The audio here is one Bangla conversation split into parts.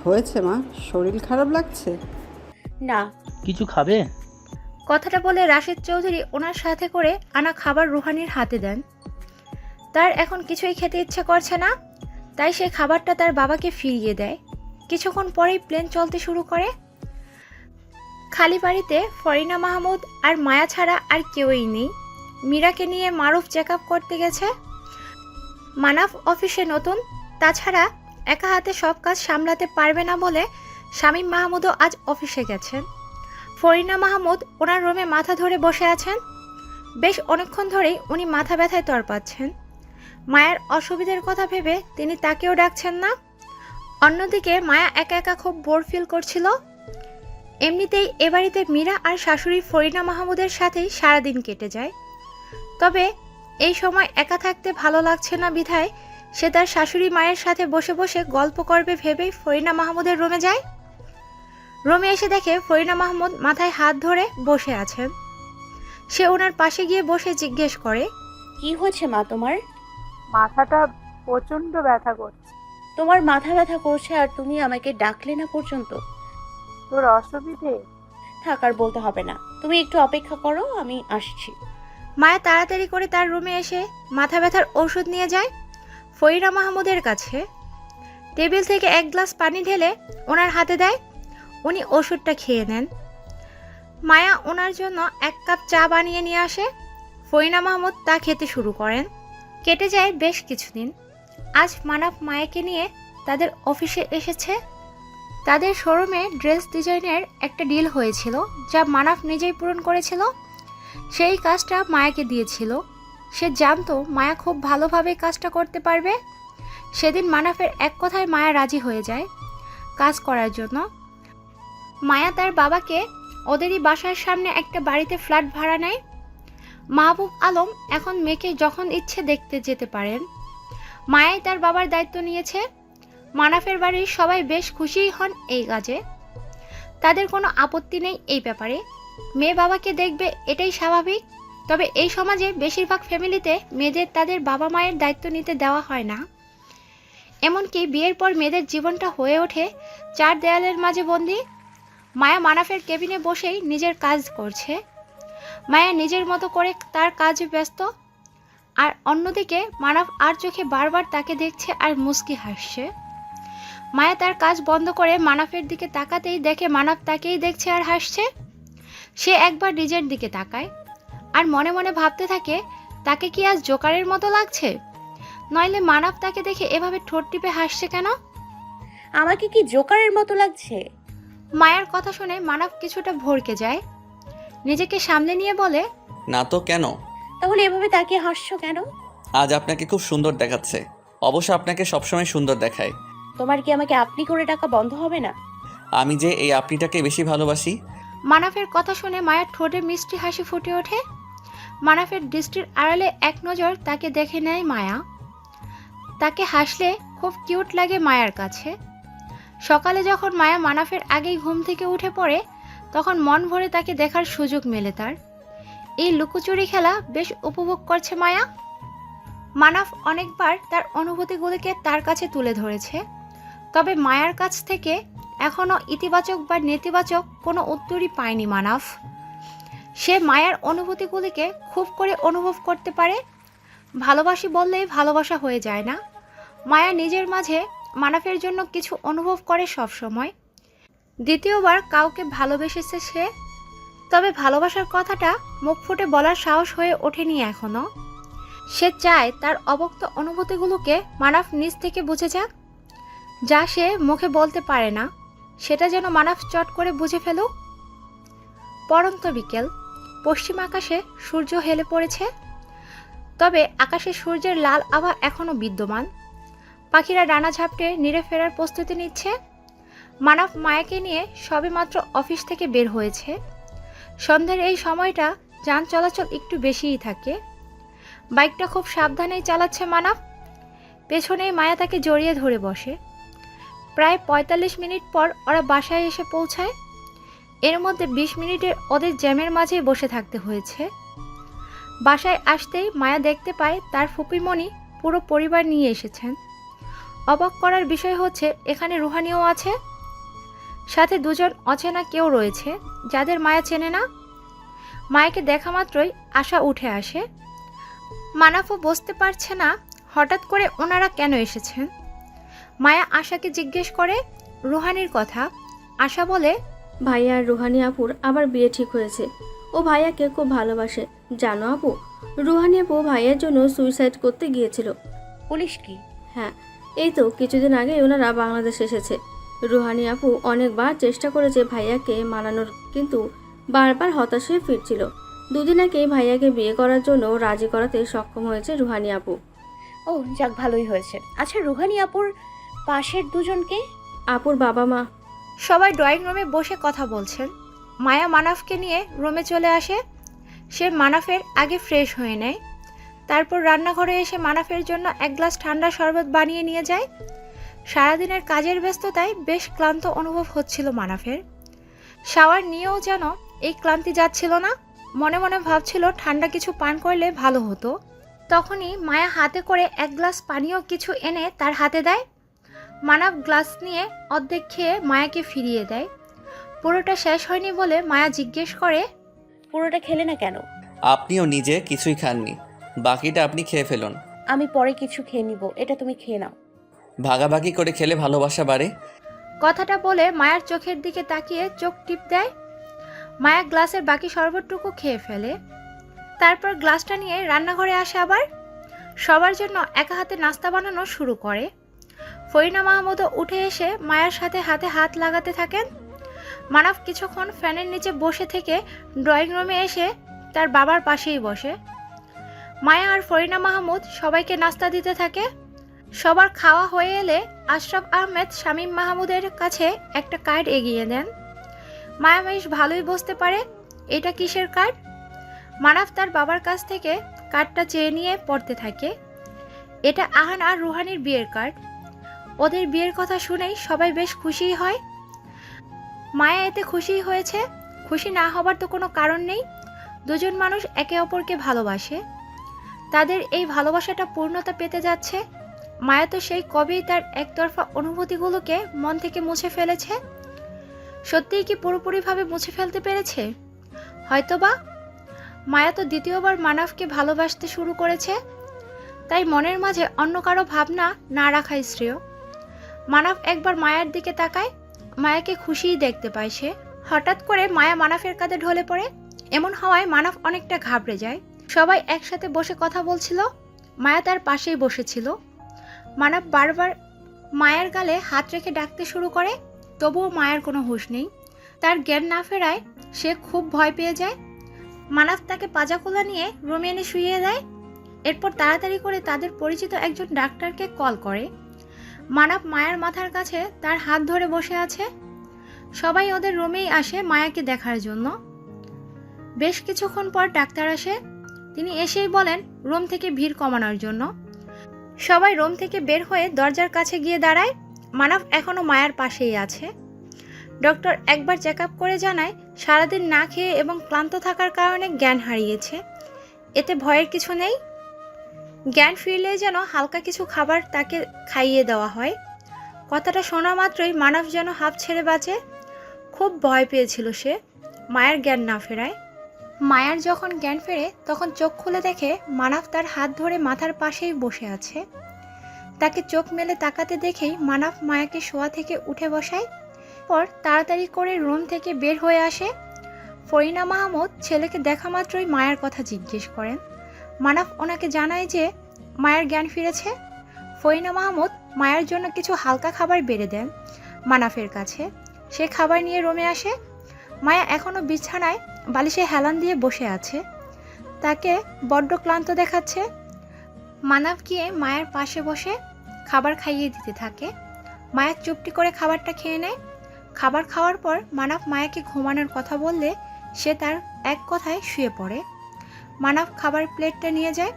হয়েছে মা? শরীর খারাপ লাগছে? না। কিছু খাবে? কথাটা বলে রাশেদ চৌধুরী ওনার সাথে করে আনা খাবার রুহানির হাতে দেন। তার এখন কিছুই খেতে ইচ্ছে করছে না, তাই সে খাবারটা তার বাবাকে ফিরিয়ে দেয়। কিছুক্ষণ পরেই প্লেন চলতে শুরু করে। খালি বাড়িতে ফরিনা মাহমুদ আর মায়া ছাড়া আর কেউই নেই। মীরাকে নিয়ে মারুফ চেক আপ করতে গেছে। মানাফ অফিসে নতুন, তাছাড়া একা হাতে সব কাজ সামলাতে পারবে না বলে শামীম মাহমুদও আজ অফিসে গেছেন। ফরিনা মাহমুদ ওনার রুমে মাথা ধরে বসে আছেন। বেশ অনেকক্ষণ ধরেই উনি মাথা ব্যথায় তড়পাচ্ছেন। মায়ের অসুবিধার কথা ভেবে তিনি তাকেও ডাকছেন না। অন্যদিকে মায়া একা একা খুব বোর ফিল করছিল। এমনিতেই এ বাড়িতে মীরা আর শাশুড়ি ফরিনা মাহমুদের সাথেই সারাদিন কেটে যায়। তবে এই সময় একা থাকতে ভালো লাগছে না বিধায় সে তার শাশুড়ি মায়ের সাথে বসে বসে গল্প করবে ভেবেই ফরিনা মাহমুদের রুমে যায়। রুমে এসে দেখে ফরিনা মাহমুদ মাথায় হাত ধরে বসে আছেন। সে ওনার পাশে গিয়ে বসে জিজ্ঞেস করে, কি হয়েছে মা তোমার? মাথাটা প্রচন্ড ব্যথা করছে। তোমার মাথা ব্যথা করছে আর তুমি আমাকে ডাকলে না পর্যন্ত? তোর অসুবিধে? থাক আর বলতে হবে না, তুমি একটু অপেক্ষা করো, আমি আসছি। মায়া তাড়াতাড়ি করে তার রুমে এসে মাথা ব্যথার ঔষধ নিয়ে যায় ফরিনা মাহমুদের কাছে। টেবিল থেকে এক গ্লাস পানি ঢেলে ওনার হাতে দেয়। উনি ওষুধটা খেয়ে নেন। মায়া ওনার জন্য এক কাপ চা বানিয়ে নিয়ে আসে। ফরিনা মাহমুদ তা খেতে শুরু করেন। কেটে যায় বেশ কিছুদিন। আজ মানাফ মায়াকে নিয়ে তাদের অফিসে এসেছে। তাদের শোরুমে ড্রেস ডিজাইনের একটা ডিল হয়েছিল, যা মানাফ নিজেই পূরণ করেছিল। সেই কাজটা মায়াকে দিয়েছিল। সে জানতো মায়া খুব ভালোভাবে কাজটা করতে পারবে। সেদিন মানাফের এক কথায় মায়া রাজি হয়ে যায় কাজ করার জন্য। মায়া তার বাবাকে ওদেরই বাসার সামনে একটা বাড়িতে ফ্ল্যাট ভাড়া নেয়। মাহবুব আলম এখন মেয়েকে যখন ইচ্ছে দেখতে যেতে পারেন। মায়াই তার বাবার দায়িত্ব নিয়েছে। মানাফের বাড়ির সবাই বেশ খুশিই হন এই কাজে। তাদের কোনো আপত্তি নেই এই ব্যাপারে। মেয়ে বাবাকে দেখবে এটাই স্বাভাবিক। তবে এই সমাজে বেশিরভাগ ফ্যামিলিতে মেয়েদের তাদের বাবা মায়ের দায়িত্ব নিতে দেওয়া হয় না। এমনকি বিয়ের পর মেয়েদের জীবনটা হয়ে ওঠে চার দেয়ালের মাঝে বন্দি। মায়া মানাফের কেবিনে বসেই নিজের কাজ করছে। মায়া নিজের মতো করে তার কাজে ব্যস্ত। আর অন্যদিকে মানাফ আর চোখে বারবার তাকে দেখছে আর মুচকি হাসছে। মায়া তার কাজ বন্ধ করে মানাফের দিকে তাকাতেই দেখে মানাফ তাকেই দেখছে আর হাসছে। সে একবার নিজের দিকে তাকায় আর মনে মনে ভাবতে থাকে, তাকে কি আজ জোকারের মতো লাগছে? নইলে মানাফ তাকে দেখে এভাবে ঠোঁট টিপে হাসছে কেন? আমাকে কি জোকারের মতো লাগছে? মায়ার কথা শুনে মানাফ কিছুটা ভড়কে যায়। নিজেকে সামলে নিয়ে বলে, না তো কেন? তাহলে এভাবে তাকিয়ে হাসছো কেন? আজ আপনাকে খুব সুন্দর দেখাচ্ছে। অবশ্য আপনাকে সবসময় সুন্দর দেখায়। তোমার কি আমাকে আপনি করে ডাকা বন্ধ হবে না? আমি যে এই আপনিটাকে বেশি ভালোবাসি। মানাফের কথা শুনে মায়ের ঠোঁটে মিষ্টি হাসি ফুটে ওঠে। মানাফের দৃষ্টির আড়ালে এক নজর তাকে দেখে নেয় মায়া। তাকে হাসলে খুব কিউট লাগে মায়ার কাছে। সকালে যখন মায়া মানাফের আগেই ঘুম থেকে উঠে পড়ে, তখন মন ভরে তাকে দেখার সুযোগ মেলে তার। এই লুকোচুরি খেলা বেশ উপভোগ করছে মায়া। মানাফ অনেকবার তার অনুভূতিগুলিকে তার কাছে তুলে ধরেছে, তবে মায়ার কাছ থেকে এখনও ইতিবাচক বা নেতিবাচক কোনো উত্তরই পায়নি মানাফ। সে মায়ার অনুভূতিগুলিকে খুব করে অনুভব করতে পারে। ভালোবাসি বললেই ভালোবাসা হয়ে যায় না। মায়া নিজের মাঝে মানাফের জন্য কিছু অনুভব করে সব সময়। দ্বিতীয়বার কাউকে ভালোবেসেছে সে, তবে ভালোবাসার কথাটা মুখ ফুটে বলার সাহস হয়ে ওঠেনি এখনো। সে চায় তার অবক্ত অনুভূতিগুলোকে মানাফ নিজ থেকে বুঝে যাক। যা সে মুখে বলতে পারে না, সেটা যেন মানাফ চট করে বুঝে ফেলুক। পরন্ত বিকেল। পশ্চিম আকাশে সূর্য হেলে পড়েছে, তবে আকাশে সূর্যের লাল আভা এখনও বিদ্যমান। পাখিরা ডানা ঝাপটে নিড়ে ফেরার প্রস্তুতি নিচ্ছে। মানাফ মায়াকে নিয়ে সবেমাত্র অফিস থেকে বের হয়েছে। সন্ধ্যের এই সময়টা যান চলাচল একটু বেশিই থাকে। বাইকটা খুব সাবধানেই চালাচ্ছে মানাফ। পেছনেই মায়া তাকে জড়িয়ে ধরে বসে। প্রায় ৪৫ মিনিট পর ওরা বাসায় এসে পৌঁছায়। এর মধ্যে ২০ মিনিটে ওদের জ্যামের মাঝেই বসে থাকতে হয়েছে। বাসায় আসতেই মায়া দেখতে পায় তার ফুপিমণি পুরো পরিবার নিয়ে এসেছেন। অবাক করার বিষয় হচ্ছে এখানে রুহানিও আছে। সাথে দুজন অচেনা কেউ রয়েছে যাদের মায়া চেনে না। মায়াকে দেখা মাত্রই আশা উঠে আসে। মানাফও বুঝতে পারছে না হঠাৎ করে ওনারা কেন এসেছেন। মায়া আশাকে জিজ্ঞেস করে রুহানির কথা। আশা বলে, ভাইয়া আর রুহানি আপুর আবার বিয়ে ঠিক হয়েছে। ও ভাইয়াকে খুব ভালোবাসে জানো আপু। রুহানি আপু ভাইয়ার জন্য সুইসাইড করতে গিয়েছিল। পুলিশ কি? হ্যাঁ, এই তো কিছুদিন আগে ওনারা বাংলাদেশ এসেছে। রুহানি আপু অনেকবার চেষ্টা করেছে ভাইয়াকে মানানোর, কিন্তু বারবার হতাশ হয়ে ফিরছিল। দুদিন আগেই ভাইয়াকে বিয়ে করার জন্য রাজি করাতে সক্ষম হয়েছে রুহানি আপু। ও যাক, ভালোই হয়েছে। আচ্ছা, রুহানি আপুর পাশের দুজনকে? আপুর বাবা মা। সবাই ড্রয়িং রুমে বসে কথা বলছেন। মায়া মানাফকে নিয়ে রুমে চলে আসে। সে মানাফের আগে ফ্রেশ হয়ে নেয়। তারপর রান্নাঘরে এসে মানাফের জন্য এক গ্লাস ঠান্ডা শরবত বানিয়ে নিয়ে যায়। সারাদিনের কাজের ব্যস্ততায় বেশ ক্লান্ত অনুভব হচ্ছিল মানাফের। শাওয়ার নিয়েও যেন এই ক্লান্তি যাচ্ছিল না। মনে মনে ভাবছিল ঠান্ডা কিছু পান করলে ভালো হতো। তখনই মায়া হাতে করে এক গ্লাস পানীয় কিছু এনে তার হাতে দেয়। মানাফ গ্লাস নিয়ে অর্ধেক খেয়ে মায়াকে ফিরিয়ে দেয়। পুরোটা শেষ হয়নি বলে মায়া জিজ্ঞেস করে, পুরোটা খেলে না কেন? আপনিও নিজে কিছুই খাননি, বাকিটা আপনি খেয়ে ফেলুন। আমি পরে কিছু খেয়ে নিব, এটা তুমি খেয়ে নাও। ভাগাভাগি করে খেলে ভালোবাসা বাড়ে। কথাটা বলে মায়ার চোখের দিকে তাকিয়ে চোখ টিপ দেয়। মায়া গ্লাসের বাকি শরবতটুকু খেয়ে ফেলে। তারপর গ্লাসটা নিয়ে রান্নাঘরে আসে। আবার সবার জন্য একা হাতে নাস্তা বানানো শুরু করে। ফরিনা মাহমুদও উঠে এসে মায়ার সাথে হাতে হাত লাগাতে থাকেন। মানাফ কিছুক্ষণ ফ্যানের নিচে বসে থেকে ড্রয়িং রুমে এসে তার বাবার পাশেই বসে। মায়া আর ফরিনা মাহমুদ সবাইকে নাস্তা দিতে থাকে। সবার খাওয়া হয়ে এলে আশরাফ আহমেদ শামীম মাহমুদের কাছে একটা কার্ড এগিয়ে দেন। মায়া বেশ ভালোই বুঝতে পারে এটা কিসের কার্ড। মানাফ তার বাবার কাছ থেকে কার্ডটা চেয়ে নিয়ে পড়তে থাকে। এটা আহান আর রুহানির বিয়ের কার্ড। ওদের বিয়ের কথা শুনেই সবাই বেশ খুশি হয়। মায়া এতে খুশি হয়েছে। খুশি না হবার তো কোনো কারণ নেই। দুজন মানুষ একে অপরকে ভালোবাসে। তাদের এই ভালোবাসাটা পূর্ণতা পেতে যাচ্ছে। মায়া তো সেই কবেই তার একতরফা অনুভূতিগুলোকে মন থেকে মুছে ফেলেছে। সত্যিই কি পুরোপুরিভাবে মুছে ফেলতে পেরেছে? হয়তোবা। মায়া তো দ্বিতীয়বার মানাফকে ভালোবাসতে শুরু করেছে। তাই মনের মাঝে অন্য কারো ভাবনা না রাখাই শ্রেয়। মানাফ একবার মায়ার দিকে তাকায়। মায়াকে খুশিই দেখতে পায় সে। হঠাৎ করে মায়া মানাফের কাঁধে ঢলে পড়ে। এমন হওয়ায় মানাফ অনেকটা ঘাবড়ে যায়। সবাই একসাথে বসে কথা বলছিল। মায়া তার পাশেই বসেছিল। মানাফ বারবার মায়ের গালে হাত রেখে ডাকতে শুরু করে, তবুও মায়ের কোনো হুঁশ নেই। তার জ্ঞান না ফেরায় সে খুব ভয় পেয়ে যায়। মানাফ তাকে পাজাকোলা নিয়ে রুমে এনে শুইয়ে দেয়। এরপর তাড়াতাড়ি করে তাদের পরিচিত একজন ডাক্তারকে কল করে। মানাফ মায়ের মাথার কাছে তার হাত ধরে বসে আছে। সবাই ওদের রুমেই আসে মায়াকে দেখার জন্য। বেশ কিছুক্ষণ পর ডাক্তার আসে। তিনি এসেই বলেন রুম থেকে ভিড় কমানোর জন্য। সবাই রুম থেকে বের হয়ে দরজার কাছে গিয়ে দাঁড়ায়। মানাফ এখনো মায়ের পাশেই আছে। ডক্টর একবার চেক আপ করে জানায় সারাদিন না খেয়ে এবং ক্লান্ত থাকার কারণে জ্ঞান হারিয়েছে। এতে ভয়ের কিছু নেই। জ্ঞান ফিরলে যেন হালকা কিছু খাবার তাকে খাইয়ে দেওয়া হয়। কথাটা শোনা মাত্রই মানাফ যেন হাঁপ ছেড়ে বাঁচে। খুব ভয় পেয়েছিল সে মায়ের জ্ঞান না ফেরায়। মায়ার যখন জ্ঞান ফেরে তখন চোখ খুলে দেখে মানাফ তার হাত ধরে মাথার পাশেই বসে আছে। তাকে চোখ মেলে তাকাতে দেখেই মানাফ মায়াকে শোয়া থেকে উঠে বসায়। পর তাড়াতাড়ি করে রুম থেকে বের হয়ে আসে। ফরিনা মাহমুদ ছেলেকে দেখা মাত্রই মায়ের কথা জিজ্ঞেস করেন। মানাফ ওনাকে জানায় যে মায়ের জ্ঞান ফিরেছে। ফরিনা মাহমুদ মায়ের জন্য কিছু হালকা খাবার বেড়ে দেন মানাফের কাছে। সে খাবার নিয়ে রুমে আসে। মায়া এখনও বিছানায় বালিশে হেলান দিয়ে বসে আছে। তাকে বড্ড ক্লান্ত দেখাচ্ছে। মানাফ গিয়ে মায়ের পাশে বসে খাবার খাইয়ে দিতে থাকে। মায়া চুপটি করে খাবারটা খেয়ে নেয়। খাবার খাওয়ার পর মানাফ মায়াকে ঘুমানোর কথা বললে সে তার এক কথায় শুয়ে পড়ে। মানাফ খাবার প্লেটটা নিয়ে যায়।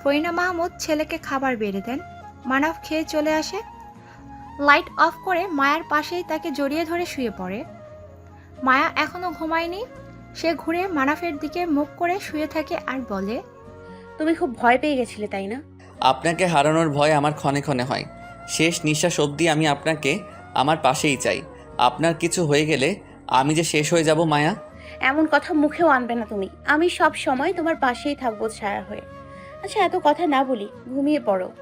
ফরিনা মাহমুদ ছেলেকে খাবার বেড়ে দেন। মানাফ খেয়ে চলে আসে। লাইট অফ করে মায়ার পাশেই তাকে জড়িয়ে ধরে শুয়ে পড়ে। মায়া এখনো ঘুমায়নি। সে ঘুরে মানাফের দিকে মুখ করে শুয়ে থাকে আর বলে, তুমি খুব ভয় পেয়ে গেছিলে তাই না? আপনাকে হারানোর ভয় আমার ক্ষণে ক্ষণে হয়। শেষ নিঃশ্বাস অবধি আমি আপনাকে আমার পাশেই চাই। আপনার কিছু হয়ে গেলে আমি যে শেষ হয়ে যাব মায়া। এমন কথা মুখেও আনবে না তুমি। আমি সব সময় তোমার পাশেই থাকবো ছায়া হয়ে। আচ্ছা, এত কথা না বলি, ঘুমিয়ে পড়ো।